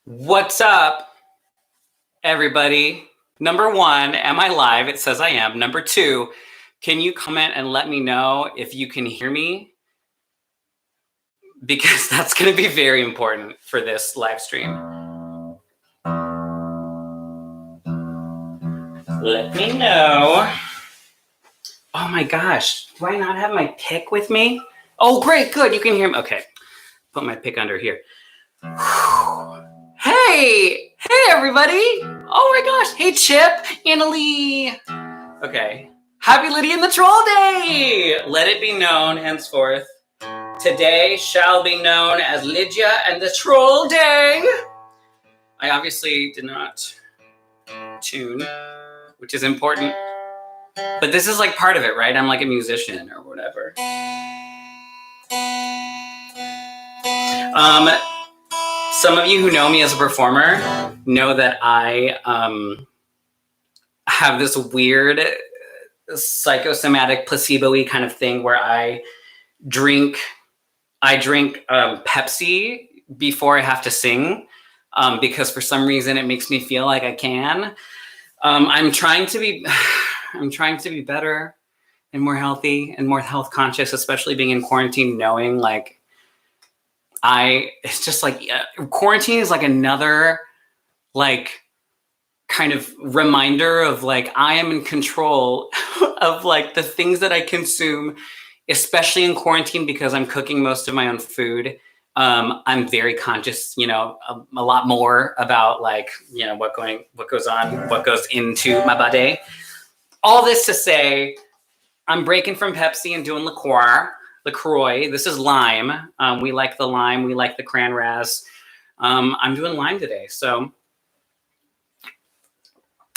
What's up, everybody? Number one, am I live? It says I am. Number two, can you comment and let me know if you can hear me? Because that's going to be very important for this live stream. Let me know. Oh my gosh, do I not have my pick with me? Oh, great, good, you can hear me. Okay, put my pick under here. Hey everybody. Oh my gosh, hey Chip, Annalie. Okay, happy Lydia and the Troll Day. Let it be known henceforth, today shall be known as Lydia and the Troll Day. I obviously did not tune, which is important, but this is like part of it, right? I'm like a musician or whatever. Some of you who know me as a performer know that I have this weird psychosomatic placebo-y kind of thing where I drink Pepsi before I have to sing, because for some reason it makes me feel like I can. I'm trying to be better and more healthy and more health conscious, especially being in quarantine, knowing like it's just like quarantine is like another like kind of reminder of like I am in control of like the things that I consume, especially in quarantine because I'm cooking most of my own food. I'm very conscious, a lot more about like, what goes on, what goes into my body. All this to say, I'm breaking from Pepsi and doing LaCroix. This is lime. We like the lime. We like the cran ras. I'm doing lime today, so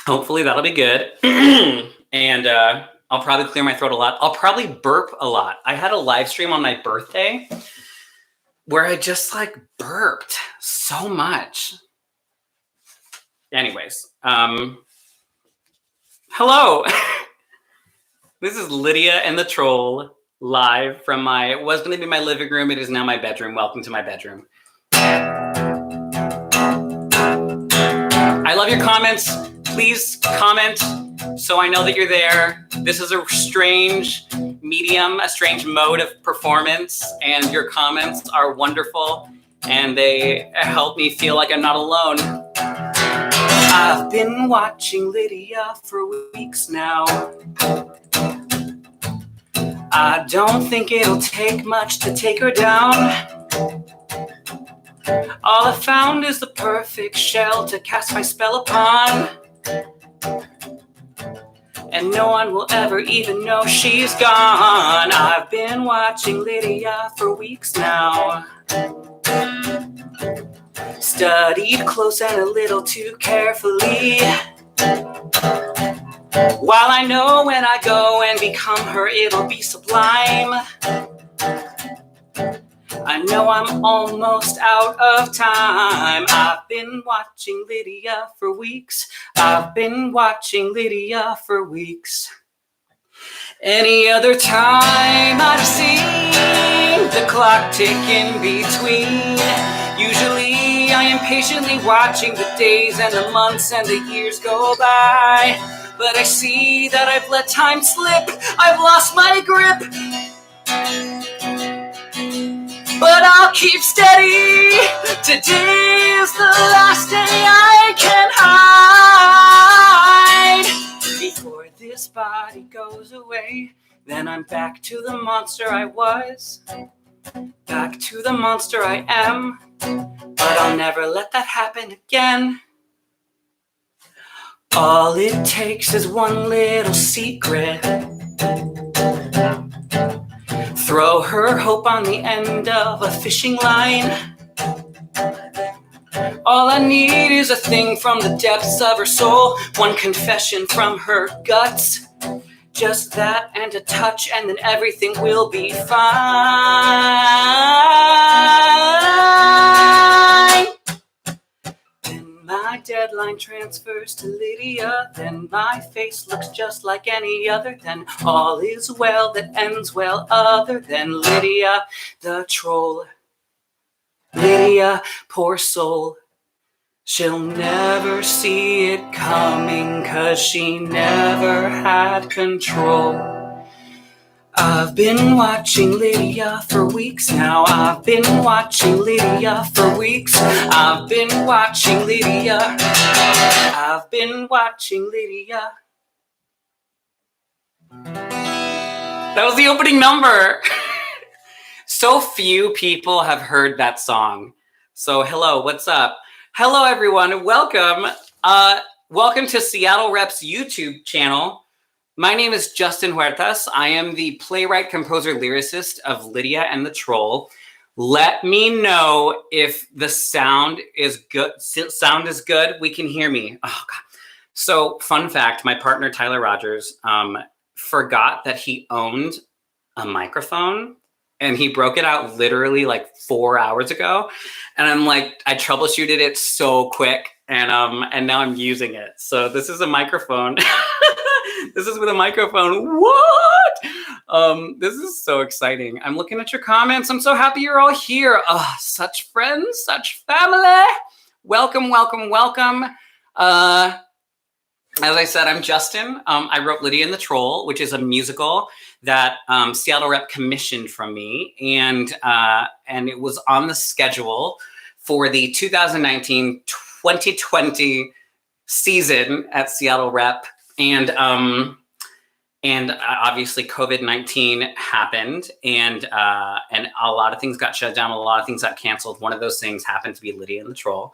hopefully that'll be good. And I'll probably clear my throat a lot. I'll probably burp a lot. I had a live stream on my birthday where I just like burped so much. Anyways, hello. This is Lydia and the Troll live from it was going to be my living room. It is now my bedroom. Welcome to my bedroom. I love your comments. Please comment so I know that you're there. This is a strange medium, a strange mode of performance, and your comments are wonderful and they help me feel like I'm not alone. I've been watching Lydia for weeks now. I don't think it'll take much to take her down. All I found is the perfect shell to cast my spell upon. And no one will ever even know she's gone. I've been watching Lydia for weeks now. Studied close and a little too carefully. While I know when I go and become her, it'll be sublime. I know I'm almost out of time. I've been watching Lydia for weeks. I've been watching Lydia for weeks. Any other time I'd have seen the clock tick in between. Usually I am patiently watching the days and the months and the years go by. But I see that I've let time slip. I've lost my grip. But I'll keep steady. Today is the last day I can hide. Before this body goes away, then I'm back to the monster I was. Back to the monster I am. But I'll never let that happen again. All it takes is one little secret. Throw her hope on the end of a fishing line. All I need is a thing from the depths of her soul. One confession from her guts. Just that and a touch, and then everything will be fine. Then my deadline transfers to Lydia. Then my face looks just like any other. Then all is well that ends well, other than Lydia the Troll. Lydia, poor soul. She'll never see it coming 'cause she never had control. I've been watching Lydia for weeks now. I've been watching Lydia for weeks. I've been watching Lydia. I've been watching Lydia. That was the opening number. So few people have heard that song. So hello, what's up? Hello, everyone. Welcome. Welcome to Seattle Rep's YouTube channel. My name is Justin Huertas. I am the playwright, composer, lyricist of Lydia and the Troll. Let me know if the sound is good. Sound is good. We can hear me. Oh, God. So, fun fact, my partner, Tyler Rogers, forgot that he owned a microphone and he broke it out literally like 4 hours ago. And I'm like, I troubleshooted it so quick and now I'm using it. So this is a microphone. This is with a microphone. What? This is so exciting. I'm looking at your comments. I'm so happy you're all here. Oh, such friends, such family. Welcome, welcome, welcome. As I said, I'm Justin. I wrote Lydia and the Troll, which is a musical that Seattle Rep commissioned from me, and it was on the schedule for the 2019-2020 season at Seattle Rep, and obviously COVID-19 happened, and a lot of things got shut down, a lot of things got canceled. One of those things happened to be Lydia and the Troll,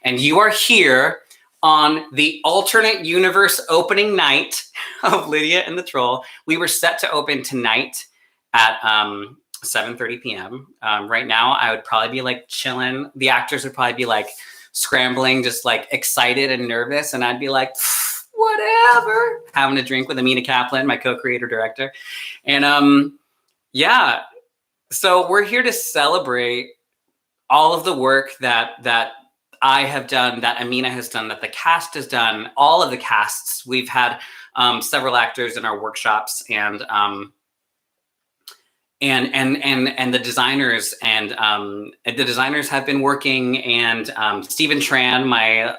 and you are here on the alternate universe opening night of Lydia and the Troll. We were set to open tonight at 7:30 p.m. Right now, I would probably be like chilling. The actors would probably be like scrambling, just like excited and nervous. And I'd be like, whatever, having a drink with Amina Kaplan, my co-creator director. And yeah, so we're here to celebrate all of the work that I have done, that Amina has done, that the cast has done, all of the casts. We've had several actors in our workshops, and the designers, and the designers have been working, and Stephen Tran, my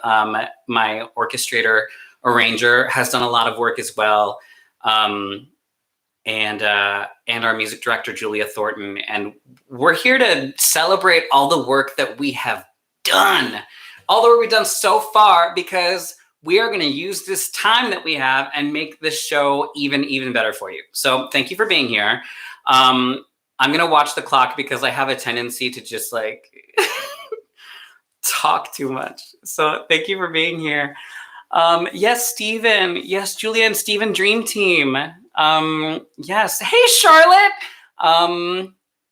orchestrator arranger, has done a lot of work as well, and our music director Julia Thornton, and we're here to celebrate all the work that we have done, all the work we've done so far, because we are going to use this time that we have and make this show even better for you. So thank you for being here. I'm going to watch the clock because I have a tendency to just like talk too much. So thank you for being here. Yes, Steven. Yes, Julia and Steven Dream Team. Yes. Hey, Charlotte.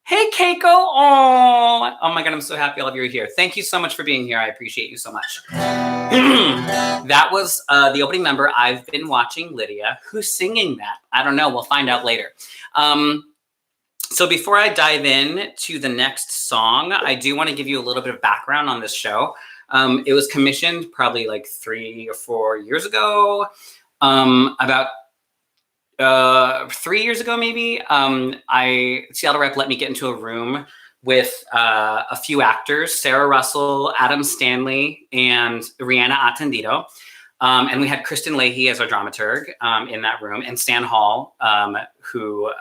Hey, Keiko. Oh my God, I'm so happy all of you are here. Thank you so much for being here. I appreciate you so much. That was the opening number. I've been watching Lydia. Who's singing that? I don't know. We'll find out later. So before I dive in to the next song, I do want to give you a little bit of background on this show. It was commissioned probably like 3 or 4 years ago, about 3 years ago, maybe. Seattle Rep let me get into a room with a few actors, Sarah Russell, Adam Stanley, and Rihanna Attendido. And we had Kristen Leahy as our dramaturg in that room, and Stan Hall, who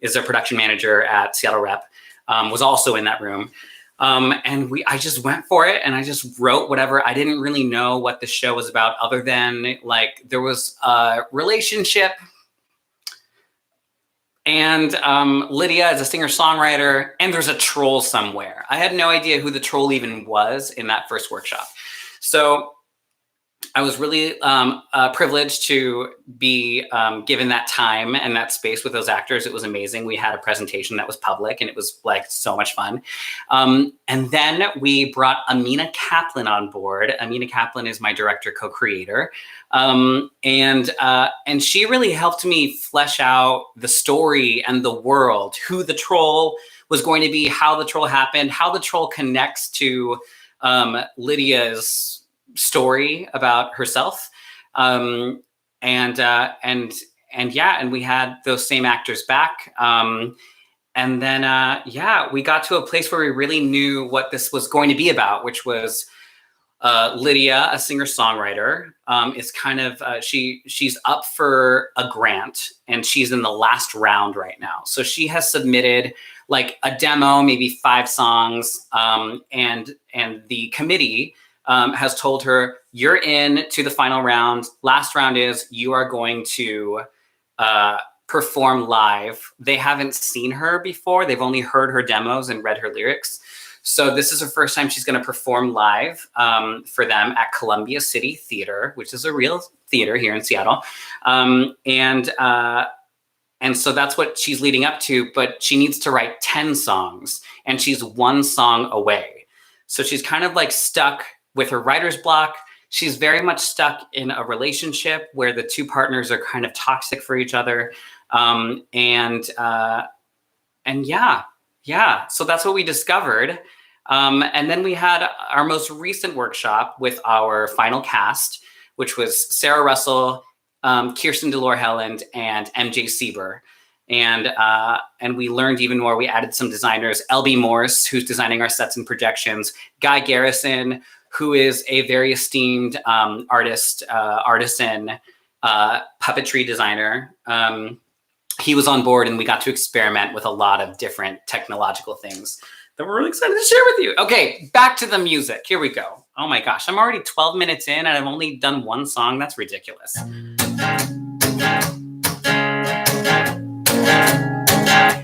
is a production manager at Seattle Rep, was also in that room. And I just went for it, and I just wrote whatever. I didn't really know what the show was about, other than like there was a relationship, and Lydia is a singer-songwriter, and there's a troll somewhere. I had no idea who the troll even was in that first workshop. So I was really privileged to be given that time and that space with those actors. It was amazing. We had a presentation that was public, and it was like so much fun. And then we brought Amina Kaplan on board. Amina Kaplan is my director, co-creator. And she really helped me flesh out the story and the world, who the troll was going to be, how the troll happened, how the troll connects to Lydia's story about herself. And we had those same actors back. And then, we got to a place where we really knew what this was going to be about, which was Lydia, a singer-songwriter, is kind of she's up for a grant, and she's in the last round right now. So she has submitted like a demo, maybe 5 songs, and the committee has told her, you're in to the final round. Last round is you are going to perform live. They haven't seen her before. They've only heard her demos and read her lyrics. So this is her first time she's going to perform live for them at Columbia City Theater, which is a real theater here in Seattle. And so that's what she's leading up to, but she needs to write 10 songs, and she's 1 song away. So she's kind of like stuck with her writer's block. She's very much stuck in a relationship where the 2 partners are kind of toxic for each other. And yeah, so that's what we discovered. And then we had our most recent workshop with our final cast, which was Sarah Russell, Kirsten Delore-Helland, and MJ Sieber. And we learned even more. We added some designers, LB Morse, who's designing our sets and projections, Guy Garrison, who is a very esteemed artisan, puppetry designer. He was on board, and we got to experiment with a lot of different technological things that we're really excited to share with you. Okay, back to the music. Here we go. Oh my gosh, I'm already 12 minutes in, and I've only done 1 song. That's ridiculous.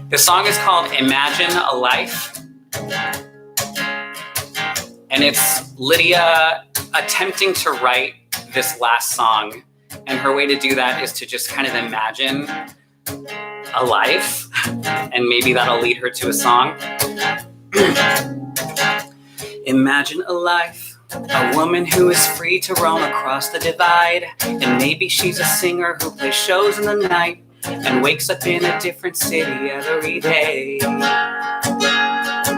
The song is called Imagine a Life. And it's Lydia attempting to write this last song. And her way to do that is to just kind of imagine a life. And maybe that'll lead her to a song. Imagine a life, a woman who is free to roam across the divide. And maybe she's a singer who plays shows in the night and wakes up in a different city every day.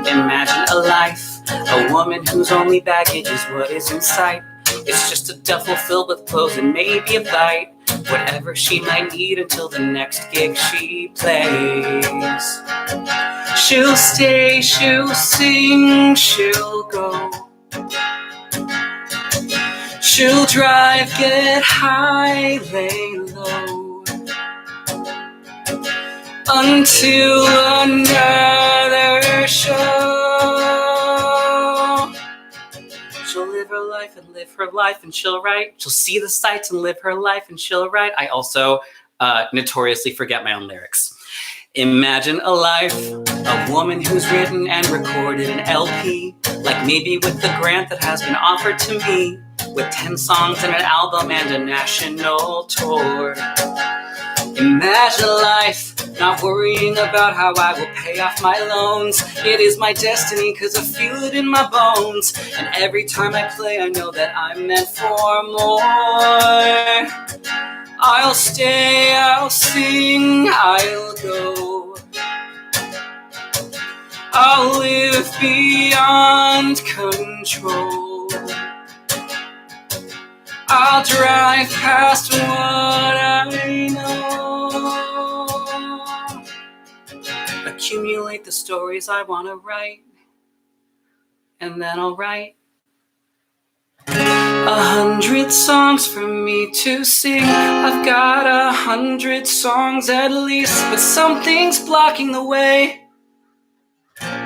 Imagine a life, a woman whose only baggage is what is in sight. It's just a duffel filled with clothes and maybe a bite, whatever she might need until the next gig she plays. She'll stay, she'll sing, she'll go. She'll drive, get high, lay low, until another show. She'll live her life and live her life, and she'll write. She'll see the sights and live her life, and she'll write. I also notoriously forget my own lyrics. Imagine a life, a woman who's written and recorded an LP, like maybe with the grant that has been offered to me, with 10 songs and an album and a national tour. Imagine a life, not worrying about how I will pay off my loans. It is my destiny, cause I feel it in my bones. And every time I play, I know that I'm meant for more. I'll stay, I'll sing, I'll go. I'll live beyond control. I'll drive past what I know. Accumulate the stories I want to write, and then I'll write 100 songs for me to sing. I've got 100 songs at least, but something's blocking the way.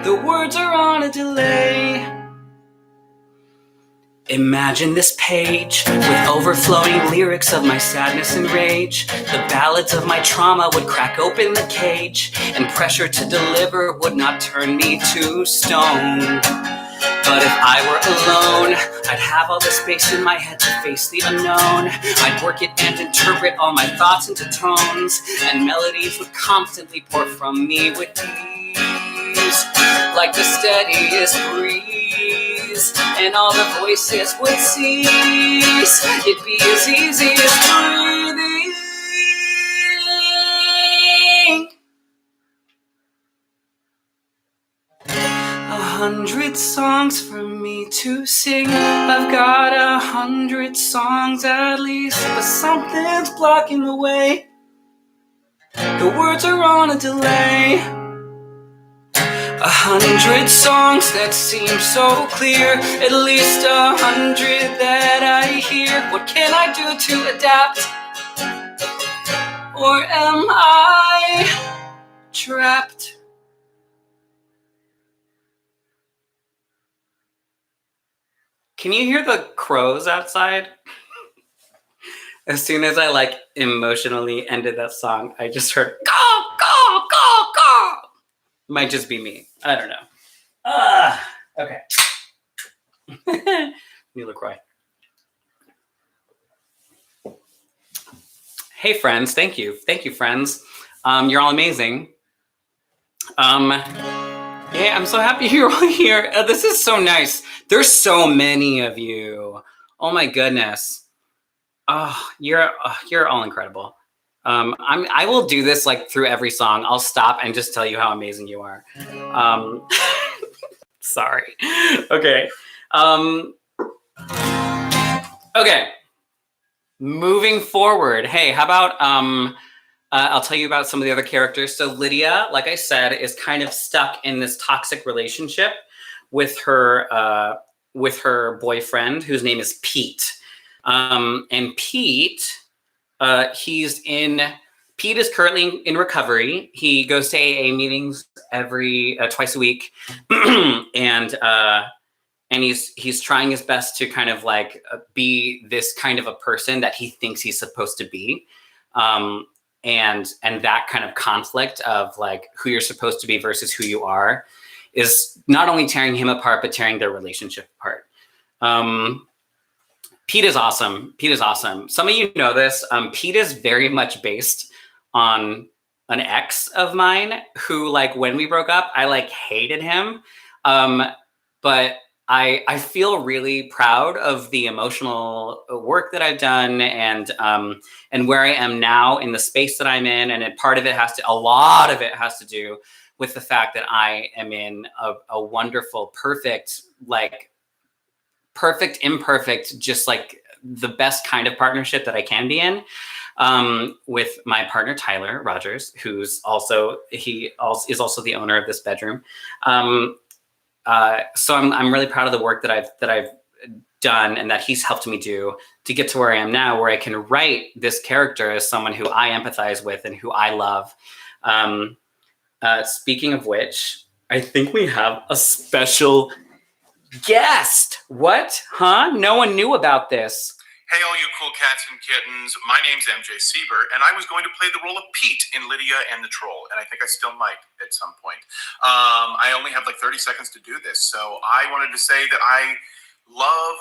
The words are on a delay. Imagine this page with overflowing lyrics of my sadness and rage. The ballads of my trauma would crack open the cage, and pressure to deliver would not turn me to stone. But if I were alone, I'd have all the space in my head to face the unknown. I'd work it and interpret all my thoughts into tones, and melodies would constantly pour from me with ease, like the steadiest breeze, and all the voices would cease. It'd be as easy as breathing. 100 songs for me to sing. I've got 100 songs at least, but something's blocking the way. The words are on a delay. 100 songs that seem so clear, at least 100 that I hear. What can I do to adapt? Or am I trapped? Can you hear the crows outside? As soon as I like emotionally ended that song, I just heard caw, caw, caw, caw. Might just be me. I don't know. Okay. New LaCroix. Hey, friends. Thank you. Thank you, friends. You're all amazing. Yeah, I'm so happy you're all here. This is so nice. There's so many of you. Oh my goodness. Oh, you're all incredible. I will do this like through every song. I'll stop and just tell you how amazing you are. Sorry. Okay. Okay. Moving forward. Hey, how about I'll tell you about some of the other characters. So Lydia, like I said, is kind of stuck in this toxic relationship with her boyfriend, whose name is Pete. And Pete, Pete is currently in recovery. He goes to AA meetings twice a week, and he's trying his best to kind of like be this kind of a person that he thinks he's supposed to be. And that kind of conflict of like who you're supposed to be versus who you are is not only tearing him apart, but tearing their relationship apart. Pete is awesome. Pete is awesome. Some of you know this. Pete is very much based on an ex of mine who, like, when we broke up, I like hated him. But I feel really proud of the emotional work that I've done and where I am now in the space that I'm in. And a lot of it has to do with the fact that I am in a wonderful, perfect, imperfect, just like the best kind of partnership that I can be in with my partner, Tyler Rogers, is also the owner of this bedroom. So I'm really proud of the work that I've done and that he's helped me do to get to where I am now, where I can write this character as someone who I empathize with and who I love. Speaking of which, I think we have a special guest. What? Huh? No one knew about this. Hey, all you cool cats and kittens. My name's MJ Sieber, and I was going to play the role of Pete in Lydia and the Troll, and I think I still might at some point. I only have like 30 seconds to do this, so I wanted to say that I love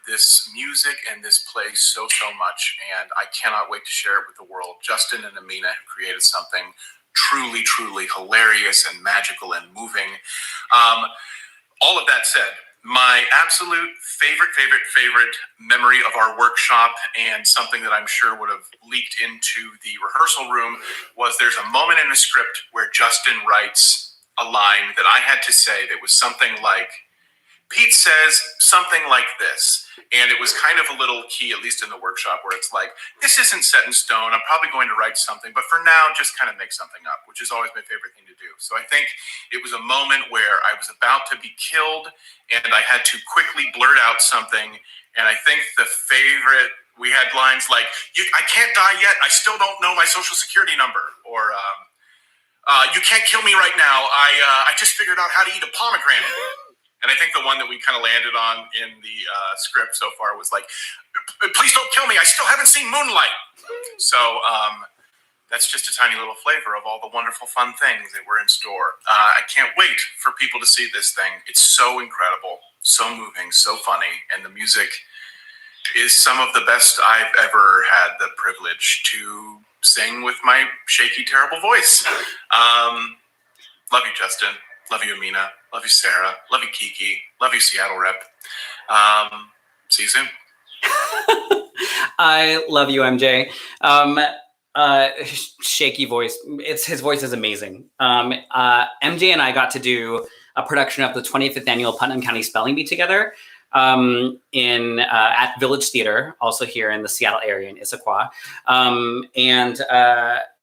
this music and this play so much, and I cannot wait to share it with the world. Justin and Amina have created something truly hilarious and magical and moving. All of that said, my absolute favorite memory of our workshop, and something that I'm sure would have leaked into the rehearsal room, was there's a moment in the script where Justin writes a line that I had to say that was something like, Pete says something like this. And it was kind of a little key, at least in the workshop, where it's like, this isn't set in stone. I'm probably going to write something, but for now, just kind of make something up, which is always my favorite thing to do. So I think it was a moment where I was about to be killed and I had to quickly blurt out something. And I think we had lines like, I can't die yet. I still don't know my social security number. Or, you can't kill me right now. I just figured out how to eat a pomegranate. And I think the one that we kind of landed on in the script so far was like, please don't kill me. I still haven't seen Moonlight. So that's just a tiny little flavor of all the wonderful, fun things that were in store. I can't wait for people to see this thing. It's so incredible, so moving, so funny. And the music is some of the best I've ever had the privilege to sing with my shaky, terrible voice. Love you, Justin. Love you, Amina. Love you, Sarah. Love you, Kiki. Love you, Seattle rep. See you soon. I love you, MJ. Shaky voice. His voice is amazing. MJ and I got to do a production of the 25th annual Putnam County Spelling Bee together at Village Theater, also here in the Seattle area in Issaquah.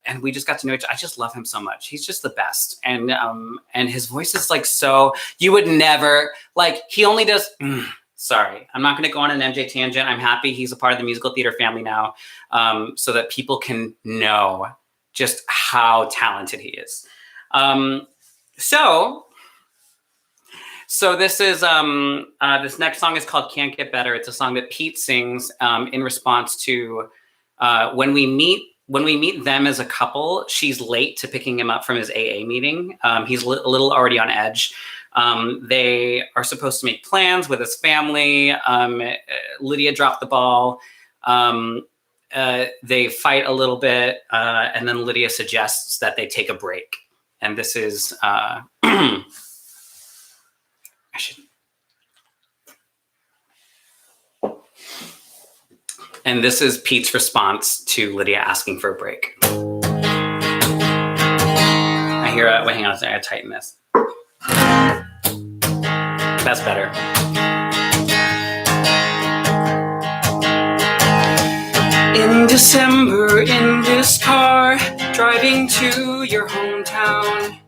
and we just got to know each other. I just love him so much. He's just the best. And his voice is like, so you would never, like, he only does, sorry, I'm not going to go on an MJ tangent. I'm happy he's a part of the musical theater family now, so that people can know just how talented he is. So this is this next song is called "Can't Get Better." It's a song that Pete sings in response to when we meet them as a couple. She's late to picking him up from his AA meeting. He's a little already on edge. They are supposed to make plans with his family. Lydia dropped the ball. They fight a little bit, and then Lydia suggests that they take a break. And this is And this is Pete's response to Lydia asking for a break. I hear it. Wait, hang on a second. I gotta tighten this. That's better. In December, in this car, driving to your hometown,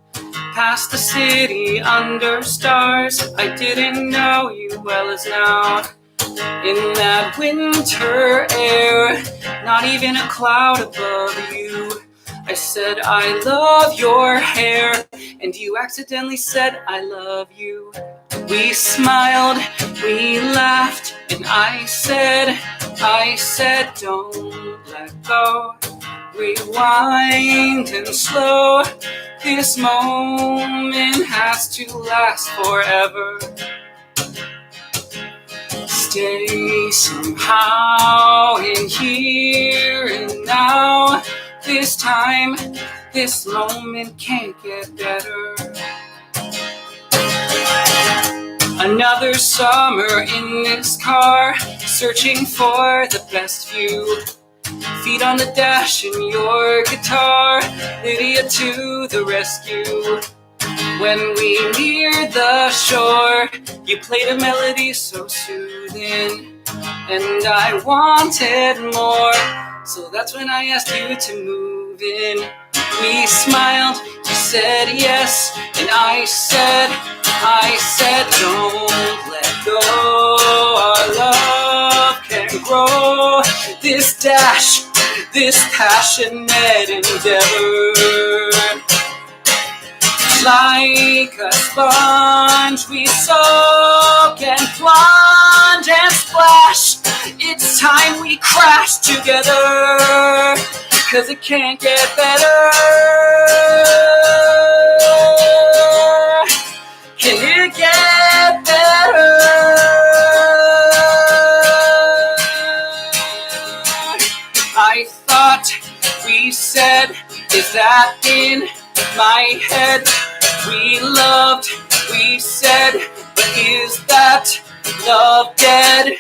past the city under stars, I didn't know you well as now. In that winter air, not even a cloud above you, I said I love your hair, and you accidentally said I love you. We smiled, we laughed, and I said, don't let go. Rewind and slow, this moment has to last forever. Stay somehow in here and now. This time, this moment can't get better. Another summer in this car, searching for the best view. Feet on the dash in your guitar, Lydia to the rescue. When we neared the shore, you played a melody so soothing, and I wanted more. So that's when I asked you to move in. We smiled, you said yes, and I said, don't let go. Our love can grow. This dash, this passionate endeavor. Like a sponge, we soak and plunge and splash. It's time we crash together, 'cause it can't get better. Can it get better? I thought we said, is that in my head? We loved, we said, but is that love dead?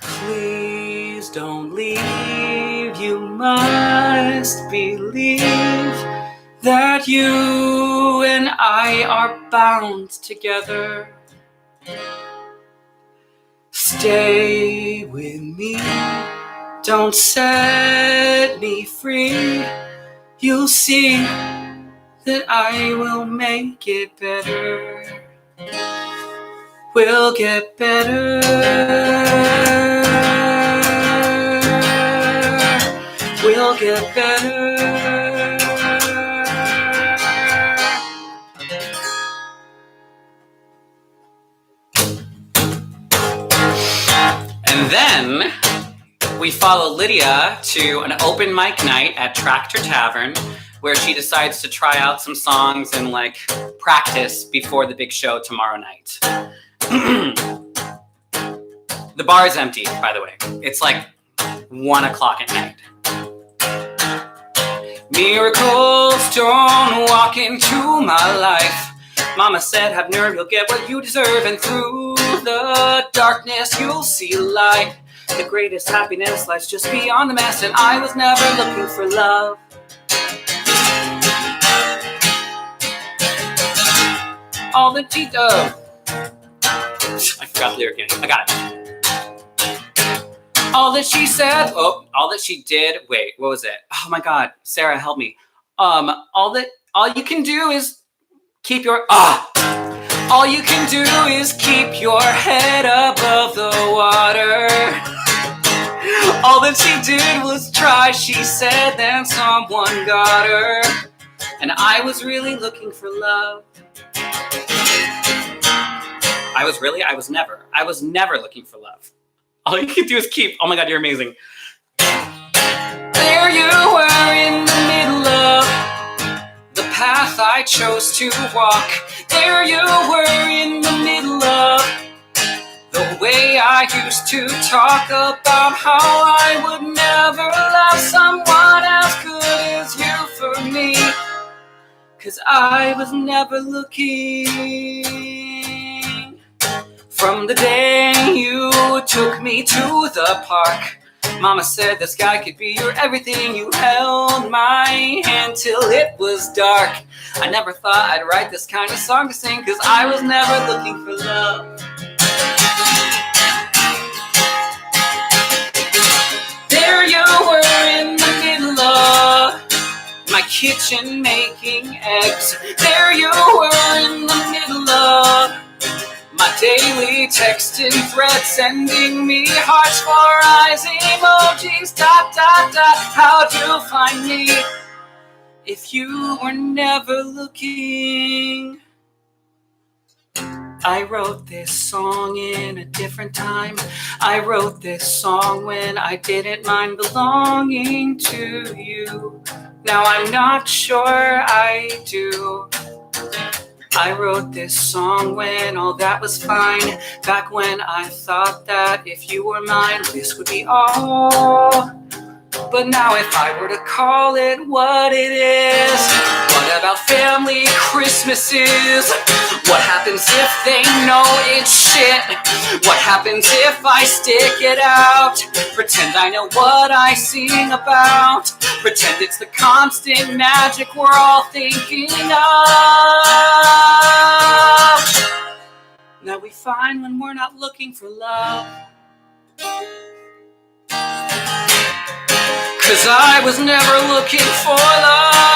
Please don't leave, you must believe that you and I are bound together. Stay with me, don't set me free. You'll see that I will make it better. We'll get better. We'll get better. And then we follow Lydia to an open mic night at Tractor Tavern, where she decides to try out some songs and like practice before the big show tomorrow night. The bar is empty, by the way. It's like 1 o'clock at night. Miracles don't walk into my life. Mama said, have nerve, you'll get what you deserve. And through the darkness, you'll see light. The greatest happiness lies just beyond the mask. And I was never looking for love. All the I forgot the lyric again. I got it. All that she said, all that she did, wait, what was it? Oh my God, Sarah, help me. All you can do is keep your, all you can do is keep your head above the water. All that she did was try, she said, then someone got her. And I was really looking for love. I was never looking for love. All you can do is keep, oh my God, you're amazing. There you were in the middle of the path I chose to walk. There you were in the middle of the way I used to talk about how I would never love someone as good as you for me. 'Cause I was never looking. From the day you took me to the park, Mama said the sky could be your everything. You held my hand till it was dark. I never thought I'd write this kind of song to sing, 'cause I was never looking for love. There you were in the middle of my kitchen making eggs. There you were in the middle of my daily texting thread, sending me hearts for eyes, emojis, ... How'd you find me if you were never looking? I wrote this song in a different time. I wrote this song when I didn't mind belonging to you. Now I'm not sure I do. I wrote this song when all that was fine. Back when I thought that if you were mine, this would be all. But now if I were to call it what it is, what about family Christmases? What happens if they know it's shit? What happens if I stick it out? Pretend I know what I sing about. Pretend it's the constant magic we're all thinking of. Now we find when we're not looking for love. 'Cause I was never looking for love.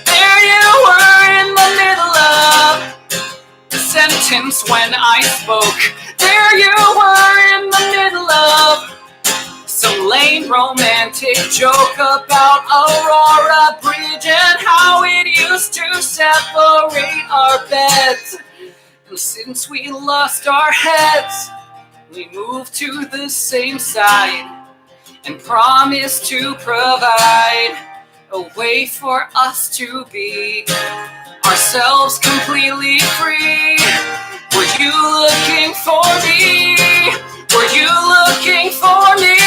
There you were in the middle of the sentence when I spoke. There you were in the middle of some lame romantic joke about Aurora Bridge and how it used to separate our beds. And since we lost our heads, we moved to the same side and promised to provide a way for us to be ourselves completely free. Were you looking for me? Were you looking for me?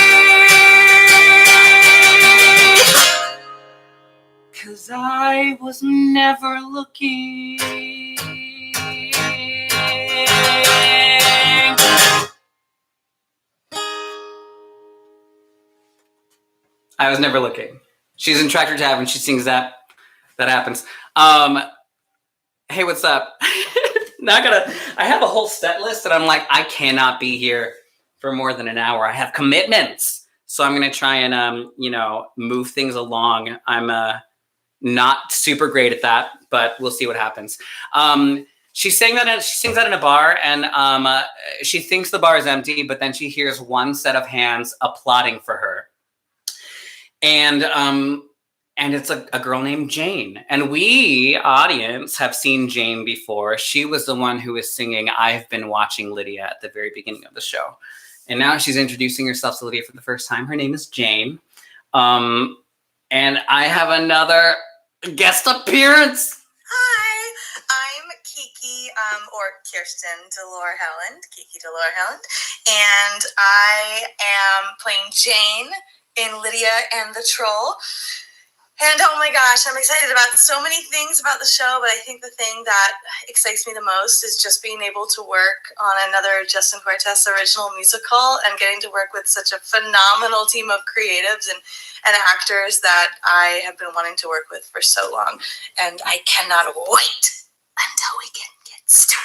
'Cause I was never looking. I was never looking. She's in Tractor Tavern. She sings that. That happens. Hey, what's up? I have a whole set list and I'm like, I cannot be here for more than an hour. I have commitments. So I'm going to try and, move things along. I'm not super great at that, but we'll see what happens. She sings that in a bar, and she thinks the bar is empty, but then she hears one set of hands applauding for her. And it's a girl named Jane. And we, audience, have seen Jane before. She was the one who was singing I've Been Watching Lydia at the very beginning of the show. And now she's introducing herself to Lydia for the first time. Her name is Jane. And I have another guest appearance. Hi, I'm Kiki, or Kirsten Kiki Delore Helland, and I am playing Jane in Lydia and the Troll. And oh my gosh, I'm excited about so many things about the show, but I think the thing that excites me the most is just being able to work on another Justin Huertas original musical and getting to work with such a phenomenal team of creatives and actors that I have been wanting to work with for so long. And I cannot wait until we can get started.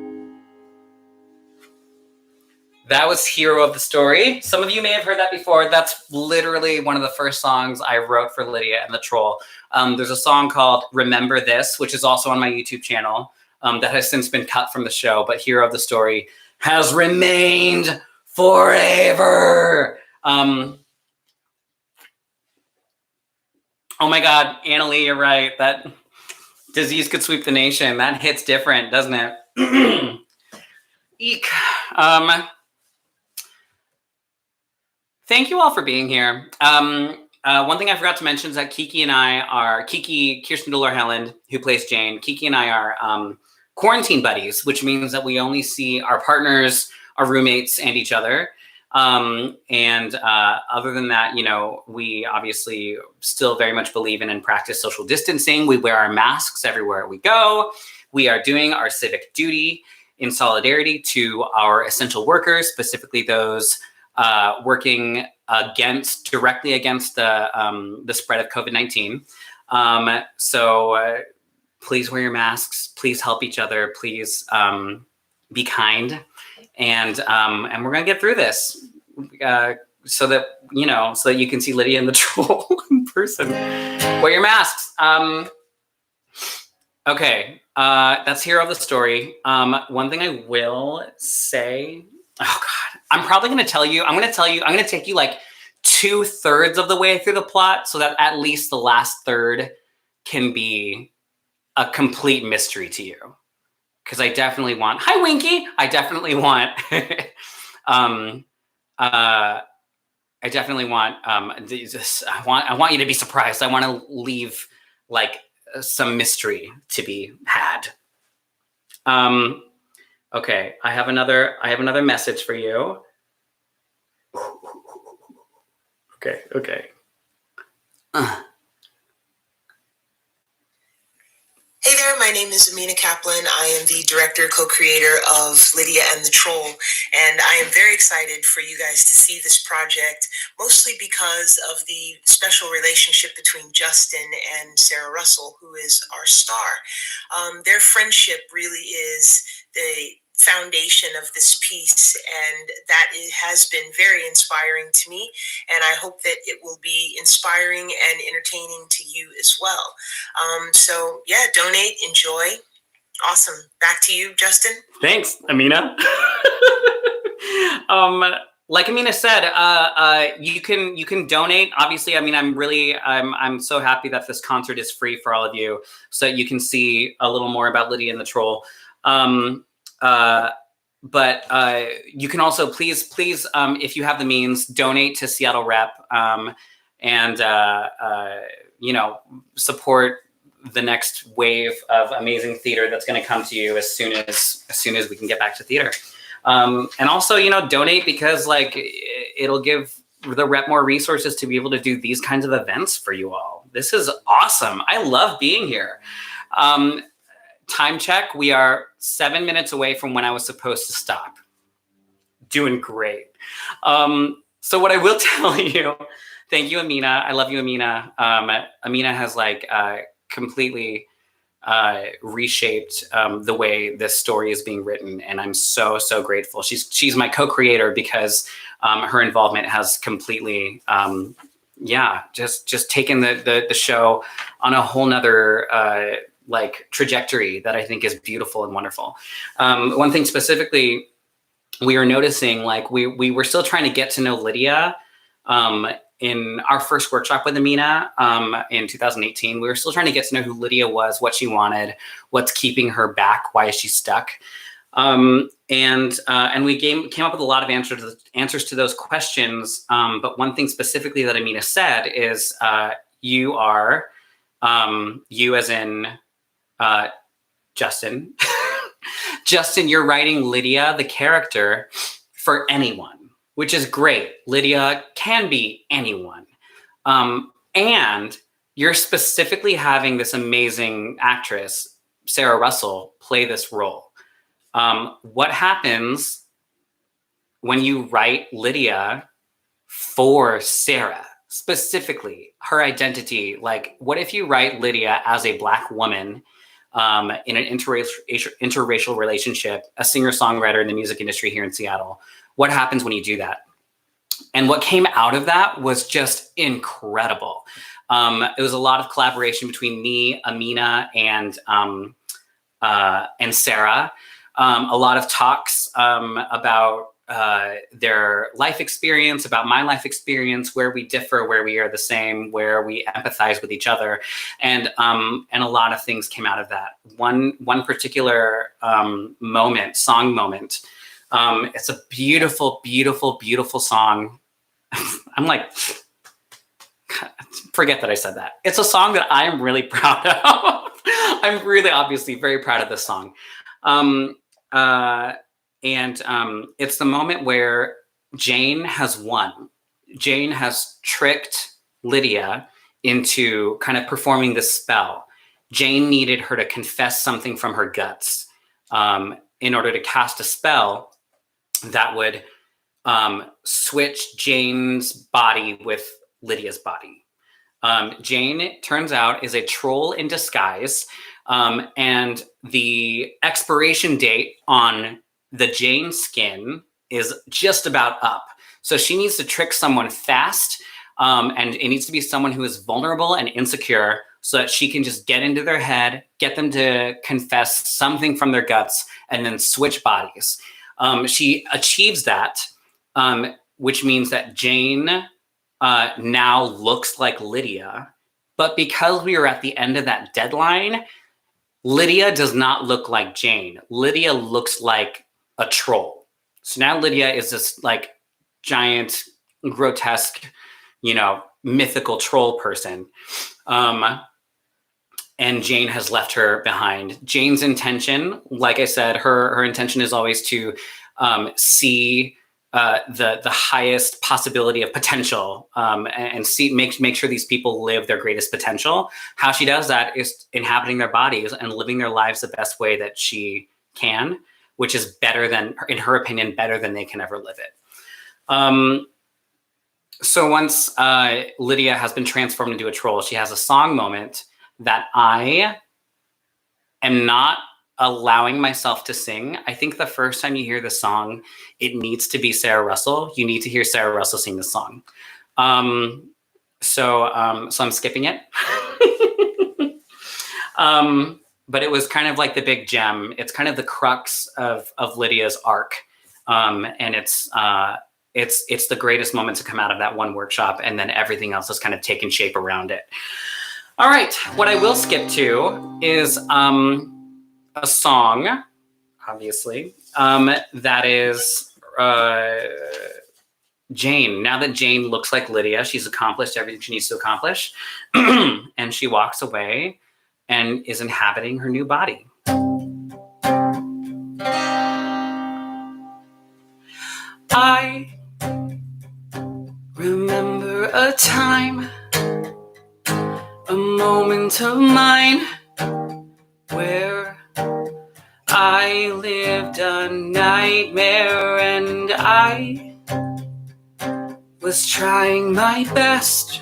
That was Hero of the Story. Some of you may have heard that before. That's literally one of the first songs I wrote for Lydia and the Troll. There's a song called Remember This, which is also on my YouTube channel, that has since been cut from the show, but Hero of the Story has remained forever. Oh my God, Annalie, you're right. That disease could sweep the nation. That hits different, doesn't it? Eek. Thank you all for being here. One thing I forgot to mention is that Kirsten Dolor-Helland, who plays Jane, Kiki and I are quarantine buddies, which means that we only see our partners, our roommates, and each other. Other than that, you know, we obviously still very much believe in and practice social distancing. We wear our masks everywhere we go. We are doing our civic duty in solidarity to our essential workers, specifically those working directly against the spread of COVID-19. So please wear your masks. Please help each other. Please be kind, and we're gonna get through this so that you can see Lydia and the Troll in person. Wear your masks. Okay, that's Hero of the Story. One thing I will say. Oh God, I'm going to take you like 2/3 of the way through the plot so that at least the last third can be a complete mystery to you. Because I definitely want, hi Winky, I definitely want, I want you to be surprised. I want to leave like some mystery to be had. Okay, I have another message for you. Okay. Hey there, my name is Amina Kaplan. I am the director, co-creator of Lydia and the Troll, and I am very excited for you guys to see this project, mostly because of the special relationship between Justin and Sarah Russell, who is our star. Their friendship really is the foundation of this piece, and that it has been very inspiring to me, and I hope that it will be inspiring and entertaining to you as well. So yeah, donate, enjoy. Awesome. Back to you, Justin. Thanks, Amina. Like Amina said, you can donate. Obviously, I mean, I'm so happy that this concert is free for all of you, so that you can see a little more about Lydia and the Troll. But you can also please, if you have the means, donate to Seattle Rep, and support the next wave of amazing theater that's going to come to you as soon as we can get back to theater. And also, donate because like it'll give the Rep more resources to be able to do these kinds of events for you all. This is awesome. I love being here. Time check, we are 7 minutes away from when I was supposed to stop. Doing great. So what I will tell you, thank you, Amina. I love you, Amina. Amina has like completely reshaped the way this story is being written, and I'm so grateful. She's my co-creator because her involvement has completely just taken the show on a whole nother like trajectory that I think is beautiful and wonderful. One thing specifically we were noticing, like we were still trying to get to know Lydia in our first workshop with Amina in 2018. We were still trying to get to know who Lydia was, what she wanted, what's keeping her back, why is she stuck? And we came up with a lot of answers to those questions. But one thing specifically that Amina said is you are, you as in Justin. Justin, you're writing Lydia, the character, for anyone, which is great. Lydia can be anyone. And you're specifically having this amazing actress, Sarah Russell, play this role. What happens when you write Lydia for Sarah? Specifically, her identity, like what if you write Lydia as a Black woman in an interracial relationship, a singer-songwriter in the music industry here in Seattle, what happens when you do that? And what came out of that was just incredible. It was a lot of collaboration between me, Amina, and Sarah. A lot of talks about their life experience, about my life experience, where we differ, where we are the same, where we empathize with each other, and a lot of things came out of that. One particular song moment. It's a beautiful, beautiful, beautiful song. I'm like, forget that I said that. It's a song that I am really proud of. I'm really obviously very proud of this song. It's the moment where Jane has won. Jane has tricked Lydia into kind of performing this spell. Jane needed her to confess something from her guts in order to cast a spell that would switch Jane's body with Lydia's body. Jane, it turns out, is a troll in disguise. And the expiration date on the Jane skin is just about up. So she needs to trick someone fast. And it needs to be someone who is vulnerable and insecure so that she can just get into their head, get them to confess something from their guts, and then switch bodies. She achieves that, which means that Jane now looks like Lydia. But because we are at the end of that deadline, Lydia does not look like Jane. Lydia looks like a troll. So now Lydia is this like giant, grotesque, mythical troll person. And Jane has left her behind. Jane's intention, like I said, her intention is always to see the highest possibility of potential and make sure these people live their greatest potential. How she does that is inhabiting their bodies and living their lives the best way that she can, which is better than, in her opinion, better than they can ever live it. So once Lydia has been transformed into a troll, she has a song moment that I am not allowing myself to sing. I think the first time you hear the song, it needs to be Sarah Russell. You need to hear Sarah Russell sing the song. So I'm skipping it. But it was kind of like the big gem. It's kind of the crux of Lydia's arc. And it's the greatest moment to come out of that one workshop. And then everything else has kind of taken shape around it. All right, what I will skip to is a song, obviously, that is Jane. Now that Jane looks like Lydia, she's accomplished everything she needs to accomplish, and she walks away and is inhabiting her new body. I remember a time, a moment of mine, where I lived a nightmare and I was trying my best.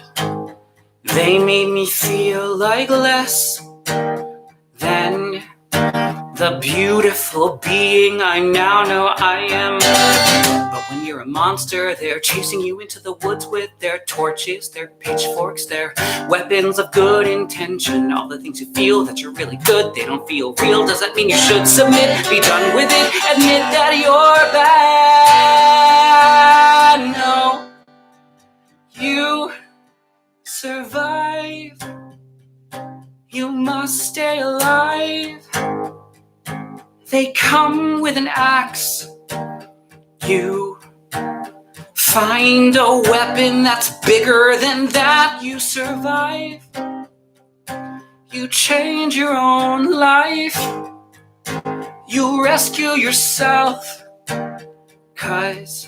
They made me feel like less than the beautiful being I now know I am. But when you're a monster, they're chasing you into the woods with their torches, their pitchforks, their weapons of good intention. All the things you feel that you're really good, they don't feel real. Does that mean you should submit? Be done with it. Admit that you're bad. No, you survive. You must stay alive. They come with an axe. You find a weapon that's bigger than that. You survive. You change your own life. You rescue yourself. 'Cause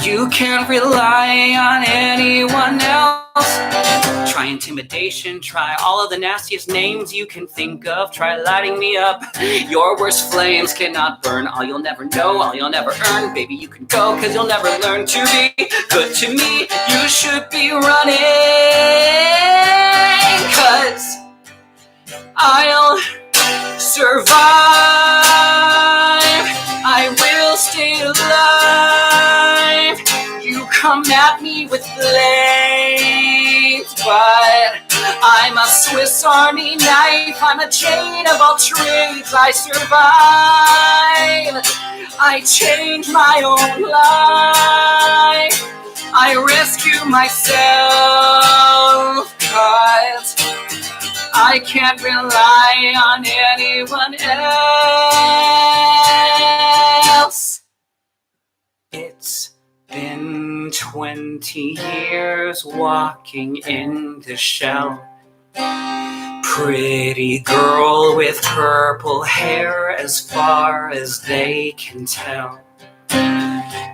you can't rely on anyone else. Try intimidation, try all of the nastiest names you can think of. Try lighting me up. Your worst flames cannot burn all you'll never know, all you'll never earn. Baby, you can go, 'cause you'll never learn to be good to me. You should be running, 'cause I'll survive. I will stay alive. me with blades, but I'm a Swiss Army knife. I'm a chain of all trades. I survive. I change my own life. I rescue myself, 'cause I can't rely on anyone else. It's been 20 years walking in the shell. Pretty girl with purple hair as far as they can tell.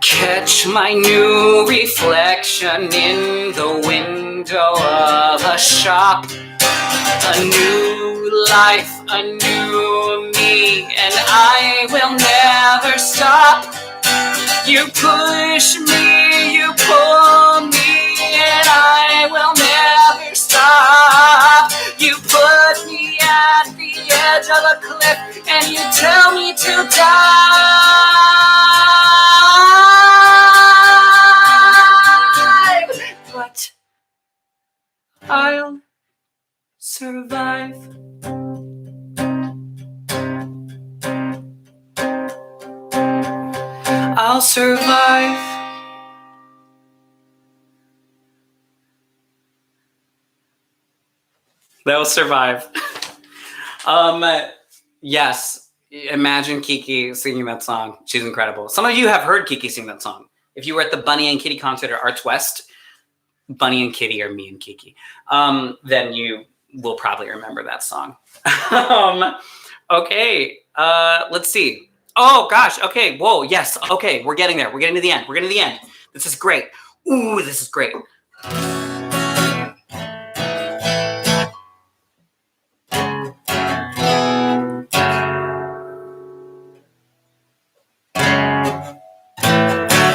Catch my new reflection in the window of a shop. A new life, a new me, and I will never stop. You push me, you pull me, and I will never stop. You put me at the edge of a cliff, and you tell me to dive. But I'll survive. I'll survive. That was Survive. Yes, imagine Kiki singing that song. She's incredible. Some of you have heard Kiki sing that song. If you were at the Bunny and Kitty concert at Arts West, Bunny and Kitty are me and Kiki. Then you will probably remember that song. Okay, let's see. Oh gosh, okay, whoa, yes, okay, we're getting there. We're getting to the end. We're getting to the end. This is great. Ooh, this is great.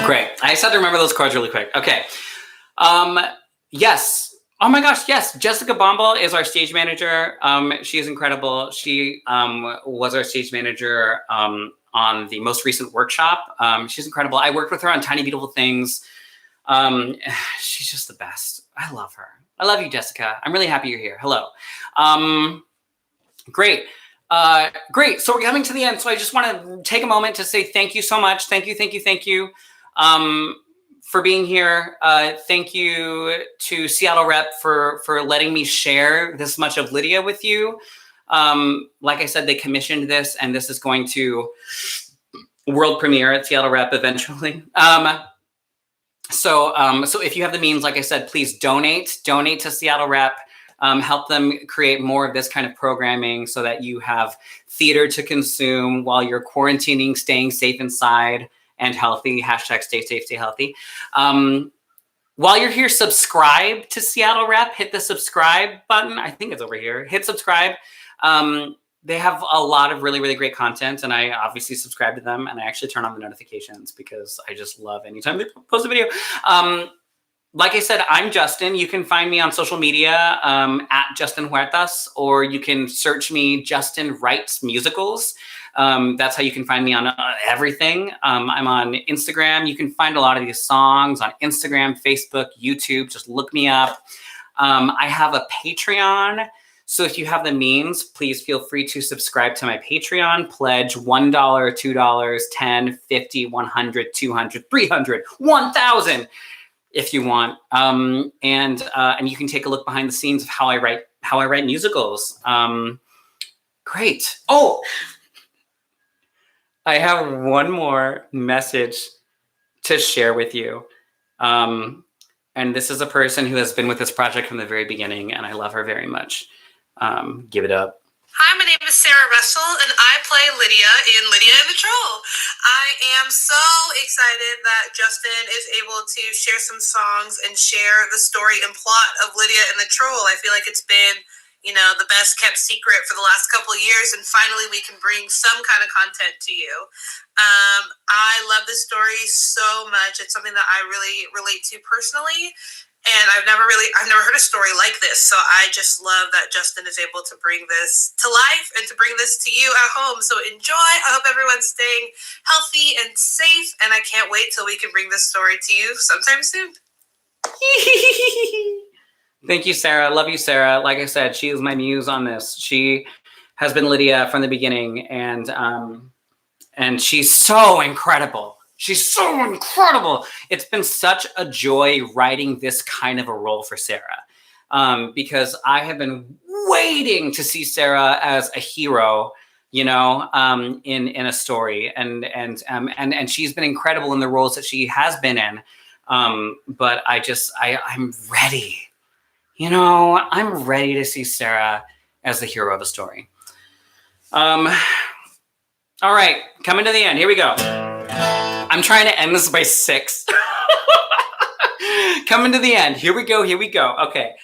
Great. I just had to remember those chords really quick. Okay. Yes. Oh my gosh, yes. Jessica Bombal is our stage manager. She is incredible. She was our stage manager on the most recent workshop. She's incredible. I worked with her on Tiny Beautiful Things. She's just the best. I love her. I love you, Jessica. I'm really happy you're here. Hello. Great. Great. So we're coming to the end. So I just want to take a moment to say thank you so much. Thank you, thank you, thank you for being here. Thank you to Seattle Rep for letting me share this much of Lydia with you. Like I said, they commissioned this, and this is going to world premiere at Seattle Rep eventually. So if you have the means, like I said, please donate to Seattle Rep. Help them create more of this kind of programming so that you have theater to consume while you're quarantining, staying safe inside and healthy. Hashtag stay safe, stay healthy. While you're here, subscribe to Seattle Rep. Hit the subscribe button. I think it's over here. Hit subscribe. They have a lot of really, really great content, and I obviously subscribe to them, and I actually turn on the notifications because I just love anytime they post a video. Like I said, I'm Justin. You can find me on social media at Justin Huertas, or you can search me Justin Writes Musicals. That's how you can find me on everything. I'm on Instagram. You can find a lot of these songs on Instagram, Facebook, YouTube. Just look me up. I have a Patreon. So if you have the means, please feel free to subscribe to my Patreon. Pledge $1, $2, $10, $50, $100, $200, $300, $1,000 if you want. And you can take a look behind the scenes of how I write musicals. Great. Oh, I have one more message to share with you. And this is a person who has been with this project from the very beginning, and I love her very much. Give it up. Hi, my name is Sarah Russell, and I play Lydia in Lydia and the Troll. I am so excited that Justin is able to share some songs and share the story and plot of Lydia and the Troll. I feel like it's been, the best kept secret for the last couple of years, and finally we can bring some kind of content to you. I love this story so much. It's something that I really relate to personally. And I've never heard a story like this. So I just love that Justin is able to bring this to life and to bring this to you at home. So enjoy. I hope everyone's staying healthy and safe. And I can't wait till we can bring this story to you sometime soon. Thank you, Sarah. Love you, Sarah. Like I said, she is my muse on this. She has been Lydia from the beginning, and she's so incredible. She's so incredible. It's been such a joy writing this kind of a role for Sarah, because I have been waiting to see Sarah as a hero, you know, in a story, and she's been incredible in the roles that she has been in. But I'm ready. You know, I'm ready to see Sarah as the hero of a story. All right, coming to the end. Here we go. I'm trying to end this by 6. Coming to the end. Here we go. Here we go. Okay.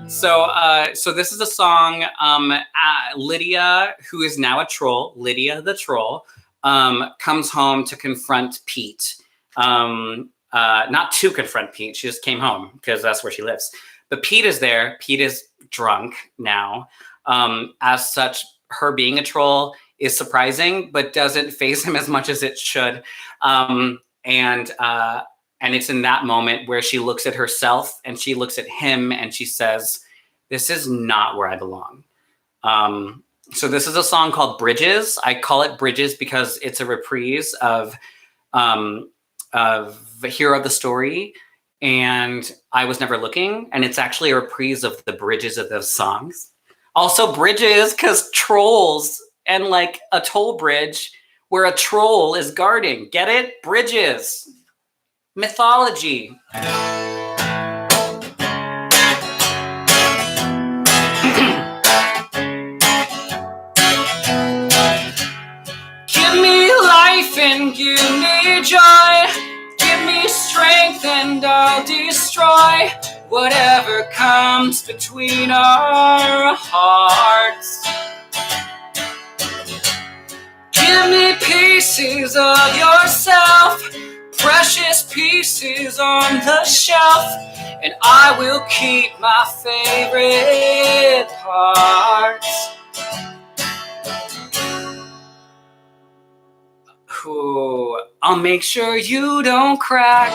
So this is a song. Lydia, who is now a troll, Lydia the troll, comes home to confront Pete. Not to confront Pete. She just came home because that's where she lives. But Pete is there. Pete is drunk now. As such, her being a troll is surprising, but doesn't faze him as much as it should. And it's in that moment where she looks at herself and she looks at him and she says, "This is not where I belong." So this is a song called Bridges. I call it Bridges because it's a reprise of the hero of the story, and I Was Never Looking, and it's actually a reprise of the bridges of those songs. Also bridges, because trolls, and like a toll bridge where a troll is guarding. Get it? Bridges. Mythology. Give me life and give me joy. Give me strength and I'll destroy whatever comes between our hearts. Give me pieces of yourself, precious pieces on the shelf, and I will keep my favorite parts. Ooh, I'll make sure you don't crack,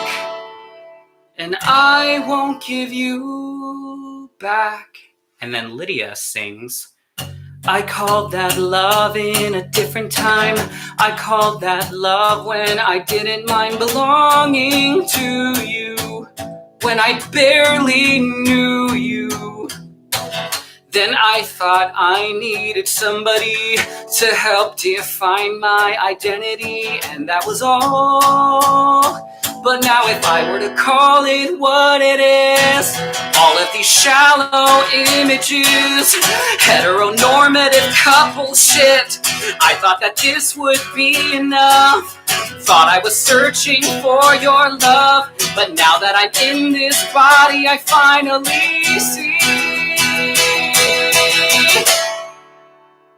and I won't give you back. And then Lydia sings, I called that love in a different time. I called that love when I didn't mind belonging to you, when I barely knew you. Then I thought I needed somebody to help define my identity, and that was all. But now if I were to call it what it is, all of these shallow images, heteronormative couple shit, I thought that this would be enough. Thought I was searching for your love, but now that I'm in this body, I finally see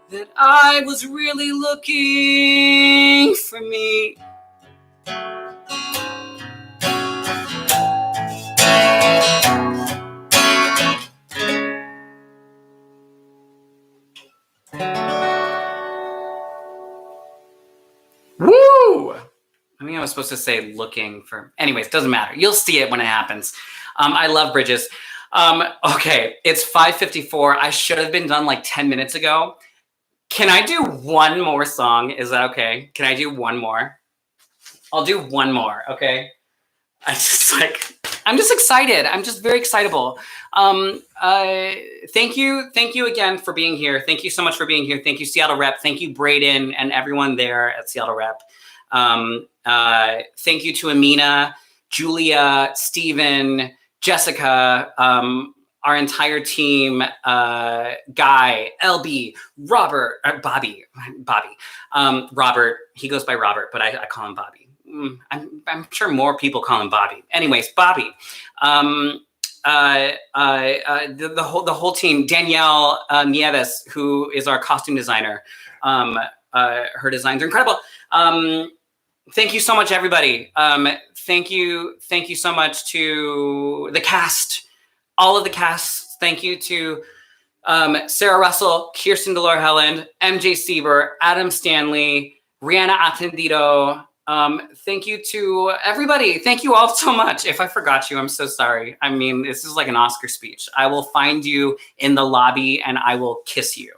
that I was really looking for me. Woo! I mean, I was supposed to say looking for... Anyways, doesn't matter. You'll see it when it happens. I love bridges. Okay, it's 5:54. I should have been done like 10 minutes ago. Can I do one more song? Is that okay? Can I do one more? I'll do one more, okay? I'm just excited. I'm just very excitable. Thank you again for being here. Thank you so much for being here. Thank you, Seattle Rep. Thank you, Braden, and everyone there at Seattle Rep. Thank you to Amina, Julia, Stephen, Jessica, our entire team, Guy, LB, Robert, Bobby, Robert. He goes by Robert, but I call him Bobby. I'm sure more people call him Bobby. Anyways, Bobby. The whole team. Danielle Nieves, who is our costume designer. Her designs are incredible. Thank you so much, everybody. Thank you so much to the cast, all of the casts. Thank you to Sarah Russell, Kirsten Delore Helland, MJ Sieber, Adam Stanley, Rihanna Attendido, Thank you to everybody. Thank you all so much. If I forgot you, I'm so sorry. I mean, this is like an Oscar speech. I will find you in the lobby and I will kiss you.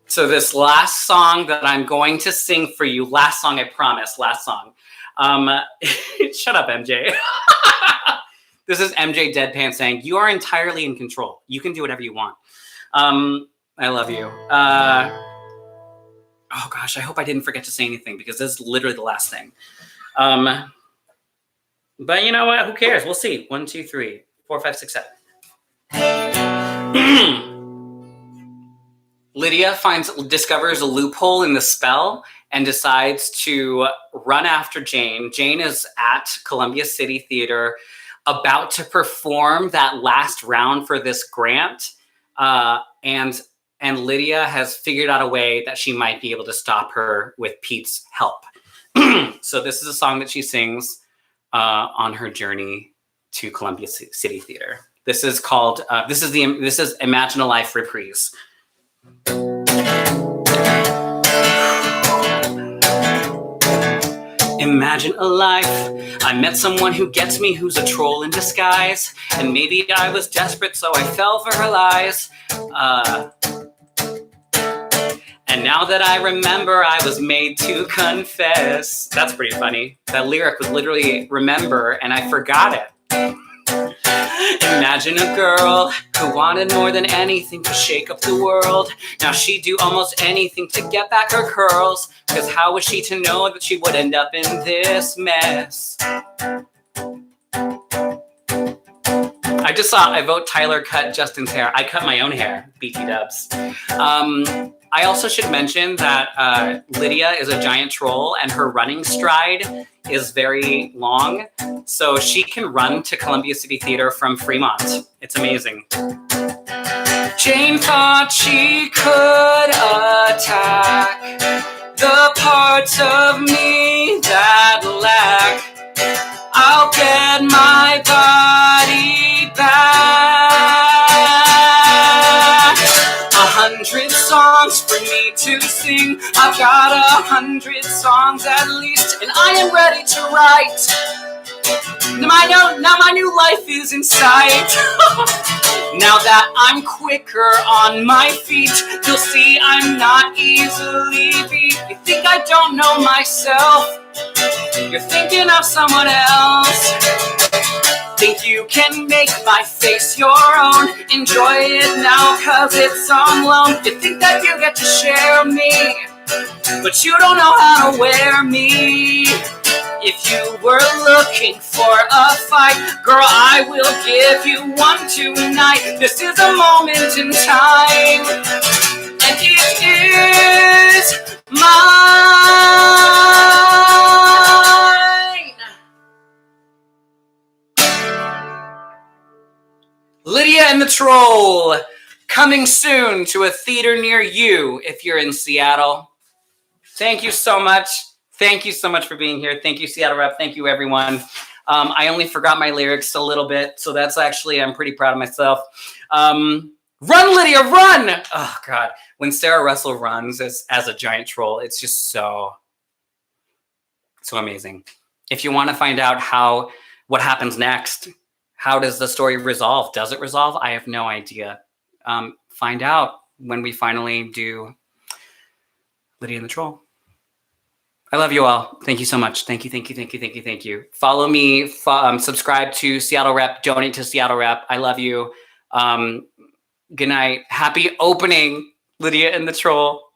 So this last song that I'm going to sing for you, last song, I promise, last song. Shut up, MJ. This is MJ deadpan saying, you are entirely in control. You can do whatever you want. I love you. Oh gosh, I hope I didn't forget to say anything because this is literally the last thing. But you know what? Who cares? We'll see. 1, 2, 3, 4, 5, 6, 7. Lydia discovers a loophole in the spell and decides to run after Jane. Jane is at Columbia City Theater about to perform that last round for this grant. And Lydia has figured out a way that she might be able to stop her with Pete's help. So this is a song that she sings on her journey to Columbia City Theater. This is called, this is Imagine a Life Reprise. Imagine a life. I met someone who gets me, who's a troll in disguise. And maybe I was desperate, so I fell for her lies. And now that I remember, I was made to confess. That's pretty funny. That lyric was literally remember, and I forgot it. Imagine a girl who wanted more than anything to shake up the world. Now she'd do almost anything to get back her curls. Cause how was she to know that she would end up in this mess? I just saw, I vote Tyler cut Justin's hair. I cut my own hair, BT dubs. I also should mention that Lydia is a giant troll and her running stride is very long. So she can run to Columbia City Theater from Fremont. It's amazing. Jane thought she could attack the parts of me that lack. I'll get my body back. 100 songs for me to sing. I've got 100 songs at least, and I am ready to write. Now my new life is in sight. Now that I'm quicker on my feet, you'll see I'm not easily beat. You think I don't know myself? You're thinking of someone else. Think you can make my face your own. Enjoy it now cause it's on loan. You think that you get to share me, but you don't know how to wear me. If you were looking for a fight, girl, I will give you one tonight. This is a moment in time, and it is mine. Lydia and the Troll, coming soon to a theater near you if you're in Seattle. Thank you so much. Thank you so much for being here. Thank you, Seattle Rep. Thank you, everyone. I only forgot my lyrics a little bit, so that's actually, I'm pretty proud of myself. Run, Lydia, run! Oh, God. When Sarah Russell runs as a giant troll, it's just so amazing. If you want to find out what happens next, how does the story resolve? Does it resolve? I have no idea. Find out when we finally do Lydia and the Troll. I love you all. Thank you so much. Thank you, thank you, thank you, thank you, thank you. Follow me, subscribe to Seattle Rep, donate to Seattle Rep. I love you. Good night. Happy opening, Lydia and the Troll.